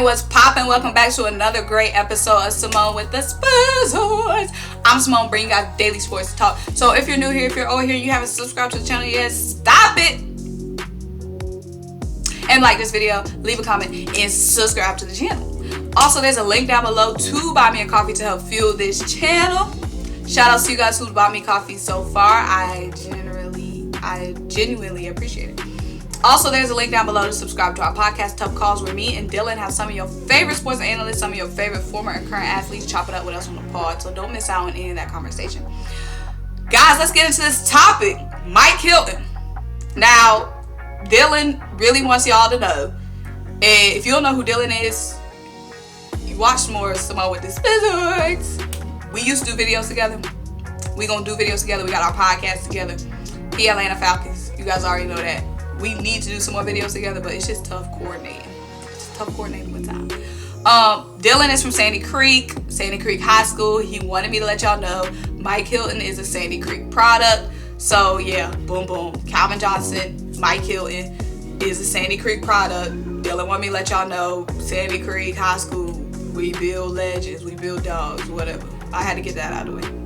What's poppin'? Welcome back to another great episode of Simone with the Sports. I'm Simone, bringing you guys daily sports talk. So if you're new here, if you're old here, you haven't subscribed to the channel yet, stop it and like this video, leave a comment, and subscribe to the channel. Also, there's a link down below to buy me a coffee to help fuel this channel. Shout out to you guys who bought me coffee so far. I genuinely appreciate it. Also, there's a link down below to subscribe to our podcast, Tough Calls, where me and Dylan have some of your favorite sports analysts, some of your favorite former and current athletes chop it up with us on the pod. So don't miss out on any of that conversation. Guys, let's get into this topic. Mike Hilton. Now, Dylan really wants y'all to know. And if you don't know who Dylan is, you watch more Simone with the Sports. We used to do videos together. We gonna do videos together. We got our podcast together. He Atlanta Falcons. You guys already know that. We need to do some more videos together, but it's just tough coordinating. It's tough coordinating with time. Dylan is from Sandy Creek High School. He wanted me to let y'all know Mike Hilton is a Sandy Creek product. So yeah, boom, boom. Calvin Johnson, Mike Hilton is a Sandy Creek product. Dylan wanted me to let y'all know Sandy Creek High School, we build legends, we build dogs, whatever. I had to get that out of the way.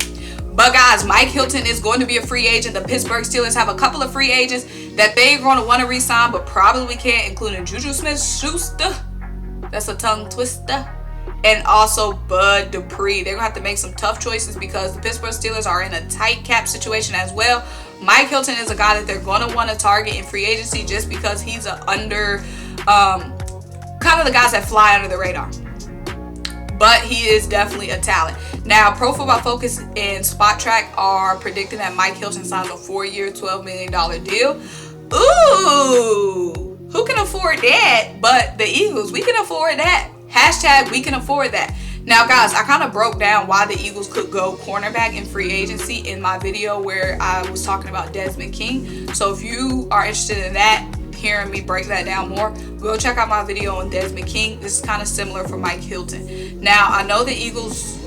But guys, Mike Hilton is going to be a free agent. The Pittsburgh Steelers have a couple of free agents that they're going to want to re-sign, but probably can't, including Juju Smith-Schuster. That's a tongue twister. And also Bud Dupree. They're going to have to make some tough choices because the Pittsburgh Steelers are in a tight cap situation as well. Mike Hilton is a guy that they're going to want to target in free agency just because he's kind of the guys that fly under the radar. But he is definitely a talent. Now, Pro Football Focus and Spot Track are predicting that Mike Hilton signs a 4-year, $12 million deal. Ooh, who can afford that? But the Eagles, we can afford that. Hashtag we can afford that. Now, guys, I kind of broke down why the Eagles could go cornerback in free agency in my video where I was talking about Desmond King. So if you are interested in that, hearing me break that down more, go check out my video on Desmond King. This is kind of similar for Mike Hilton. Now, I know the Eagles,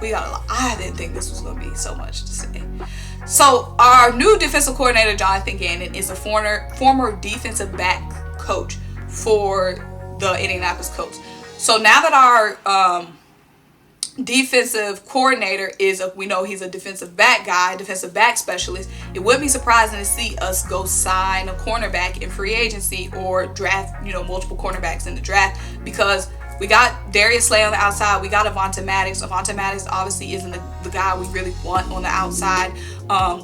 I didn't think this was going to be so much to say. So our new defensive coordinator, Jonathan Gannon, is a former defensive back coach for the Indianapolis Colts. So now that our defensive coordinator we know he's a defensive back guy, defensive back specialist, it wouldn't be surprising to see us go sign a cornerback in free agency or draft, multiple cornerbacks in the draft, because we got Darius Slay on the outside. We got Avonte Maddox. Avonte Maddox obviously isn't the guy we really want on the outside,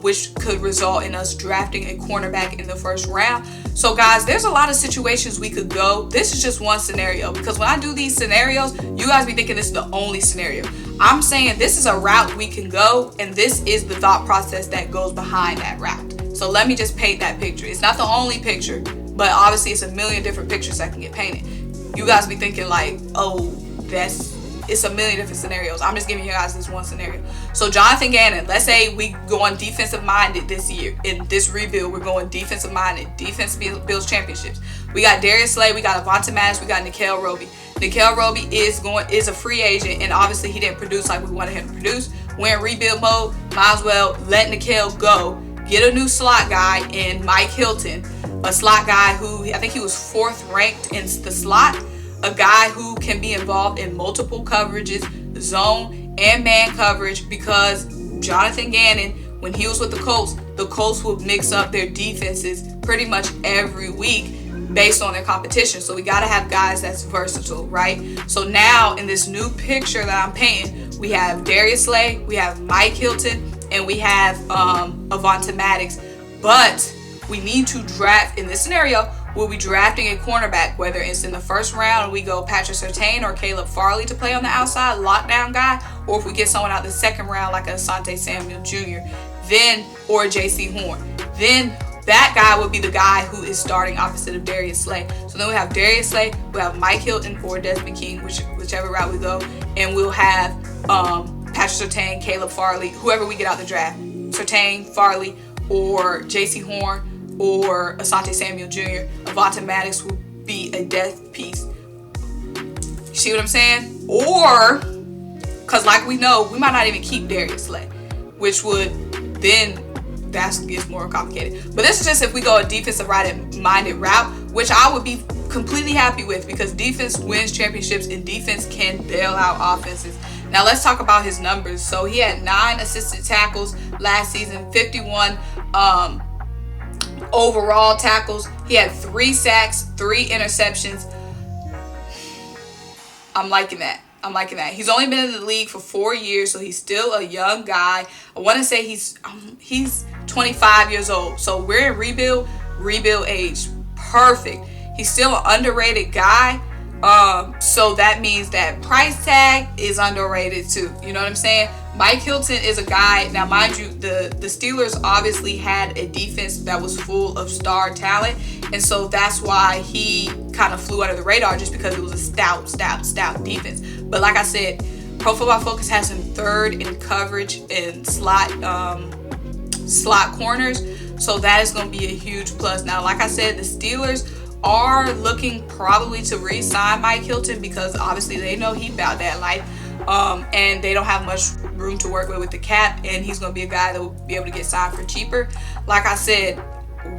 which could result in us drafting a cornerback in the first round. So, guys, there's a lot of situations we could go. This is just one scenario, because when I do these scenarios, you guys be thinking this is the only scenario. I'm saying this is a route we can go, and this is the thought process that goes behind that route. So let me just paint that picture. It's not the only picture, but obviously it's a million different pictures that can get painted. You guys be thinking like, oh, it's a million different scenarios. I'm just giving you guys this one scenario. So Jonathan Gannon, let's say we go on defensive minded this year. In this rebuild, we're going defensive minded. Defense builds championships. We got Darius Slay, we got Avonte Maddox, we got N'Keal Roby. N'Keal Roby is a free agent, and obviously he didn't produce like we wanted him to produce. We're in rebuild mode. Might as well let N'Keal go. Get a new slot guy in Mike Hilton, a slot guy who I think he was 4th ranked in the slot. A guy who can be involved in multiple coverages, zone and man coverage, because Jonathan Gannon, when he was with the Colts would mix up their defenses pretty much every week based on their competition. So we got to have guys that's versatile, right? So now in this new picture that I'm painting, we have Darius Slay, we have Mike Hilton, and we have Avonte Maddox. But we need to draft, in this scenario, we'll be drafting a cornerback, whether it's in the first round and we go Patrick Surtain or Caleb Farley to play on the outside, lockdown guy, or if we get someone out the second round like Asante Samuel Jr., or J.C. Horn, then that guy would be the guy who is starting opposite of Darius Slay. So then we have Darius Slay, we have Mike Hilton or Desmond King, whichever route we go, and we'll have Patrick Surtain, Caleb Farley, whoever we get out the draft, Surtain, Farley, or J.C. Horn, or Asante Samuel Jr. Avonte Maddox will be a death piece. You see what I'm saying? Or, because like we know, we might not even keep Darius Slay, which would then, that gets more complicated. But this is just if we go a defensive minded route, which I would be completely happy with, because defense wins championships and defense can bail out offenses. Now let's talk about his numbers. So he had 9 assisted tackles last season, 51 overall tackles. He had 3 sacks, 3 interceptions. I'm liking that. I'm liking that. He's only been in the league for 4 years, so he's still a young guy. I want to say he's 25 years old. So we're in rebuild age. Perfect. He's still an underrated guy. So that means that price tag is underrated too. You know what I'm saying? Mike Hilton is a guy. Now, mind you, the Steelers obviously had a defense that was full of star talent. And so that's why he kind of flew under the radar, just because it was a stout defense. But like I said, Pro Football Focus has him 3rd in coverage and slot corners. So that is going to be a huge plus. Now, like I said, the Steelers are looking probably to re-sign Mike Hilton, because obviously they know he about that life, and they don't have much room to work with the cap, and he's going to be a guy that will be able to get signed for cheaper. Like I said,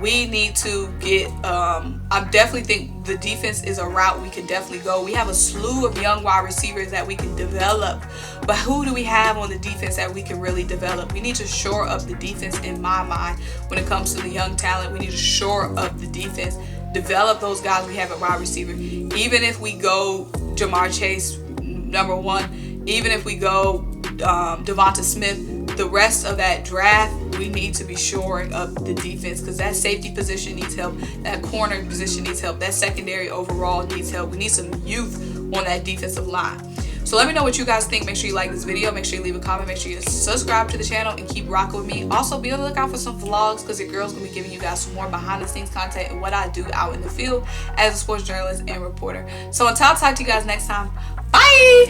we need to get I definitely think the defense is a route we could definitely go. We have a slew of young wide receivers that we can develop, but who do we have on the defense that we can really develop? We need to shore up the defense, in my mind. When it comes to the young talent, we need to shore up the defense, develop those guys we have at wide receiver. Even if we go Jamar Chase #1, even if we go Devonta Smith, the rest of that draft, we need to be shoring up the defense, because that safety position needs help, that corner position needs help, that secondary overall needs help. We need some youth on that defensive line. So let me know what you guys think. Make sure you like this video, make sure you leave a comment, make sure you subscribe to the channel, and keep rocking with me. Also, be on the lookout for some vlogs, because your girl's gonna be giving you guys some more behind the scenes content and what I do out in the field as a sports journalist and reporter. So until I talk to you guys next time, bye.